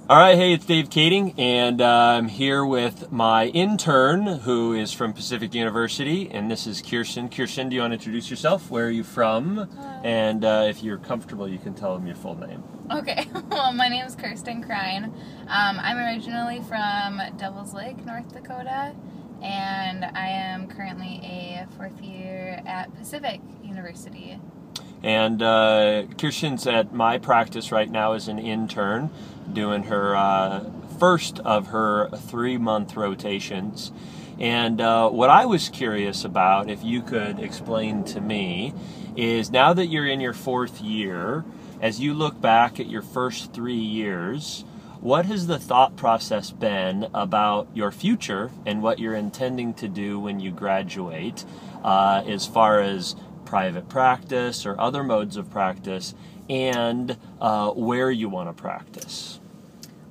All right, hey, it's Dave Kading, and I'm here with my intern, who is from Pacific University, and this is Kirsten. Kirsten, do you want to introduce yourself? Where are you from? And if you're comfortable, you can tell them your full name. Okay, well, my name is Kirsten Krein. I'm originally from Devil's Lake, North Dakota, and I am currently a fourth year at Pacific University. And Kirsten's at my practice right now as an intern, doing her first of her 3-month rotations. And what I was curious about, if you could explain to me, is now that you're in your 4th year, as you look back at your first 3 years, what has the thought process been about your future and what you're intending to do when you graduate, as far as private practice or other modes of practice, and where you want to practice?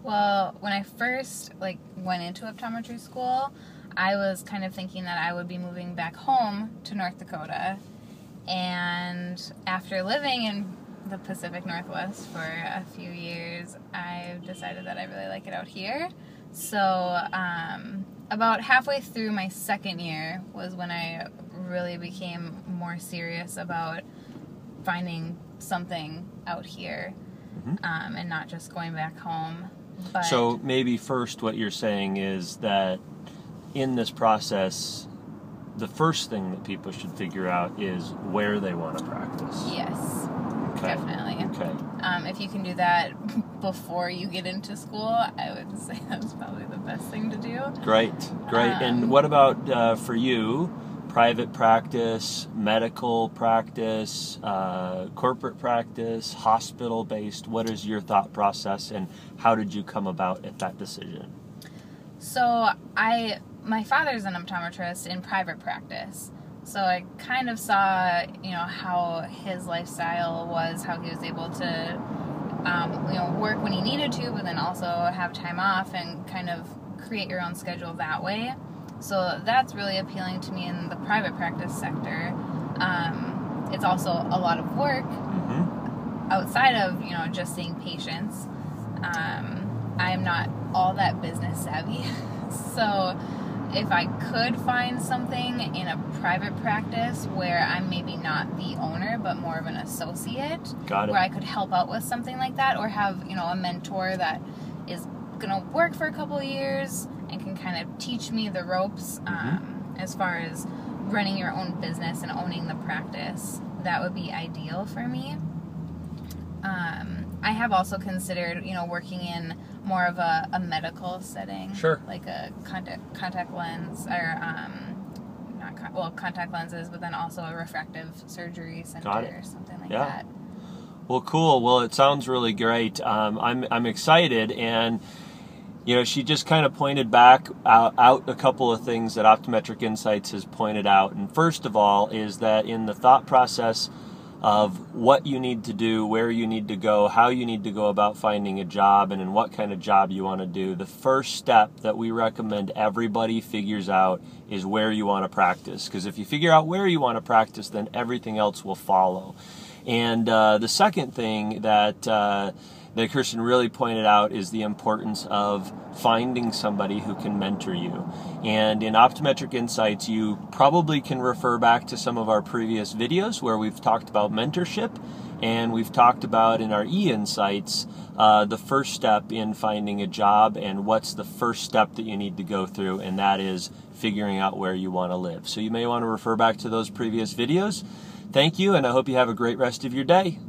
Well, when I first went into optometry school, I was kind of thinking that I would be moving back home to North Dakota. And after living in the Pacific Northwest for a few years, I've decided that I really like it out here. So about halfway through my 2nd year was when I really became more serious about finding something out here, and not just going back home. But so maybe first what you're saying is that in this process, the first thing that people should figure out is where they want to practice. Yes, okay. Definitely. Okay. If you can do that before you get into school, I would say that's probably the best thing to do. Great. And what about for you? Private practice, medical practice, corporate practice, hospital-based. What is your thought process, and how did you come about at that decision? So my father's an optometrist in private practice. So I kind of saw, how his lifestyle was, how he was able to, work when he needed to, but then also have time off and kind of create your own schedule that way. So that's really appealing to me in the private practice sector. It's also a lot of work outside of, just seeing patients. I'm not all that business savvy. So if I could find something in a private practice where I'm maybe not the owner, but more of an associate, where I could help out with something like that, or have, a mentor that is going to work for a couple of years and can kind of teach me the ropes as far as running your own business and owning the practice, that would be ideal for me. I have also considered, working in more of a medical setting. Sure. Like a contact lens, or contact lenses, but then also a refractive surgery center or something like that. Well, cool. Well, it sounds really great. I'm excited, and she just kind of pointed back out a couple of things that Optometric Insights has pointed out. And first of all is that in the thought process of what you need to do, where you need to go, how you need to go about finding a job, and in what kind of job you want to do, the first step that we recommend everybody figures out is where you want to practice. Because if you figure out where you want to practice, then everything else will follow. And the second thing that Kirsten really pointed out is the importance of finding somebody who can mentor you. And in Optometric Insights, you probably can refer back to some of our previous videos where we've talked about mentorship, and we've talked about in our e-insights the first step in finding a job and what's the first step that you need to go through, and that is figuring out where you want to live. So you may want to refer back to those previous videos. Thank you, and I hope you have a great rest of your day.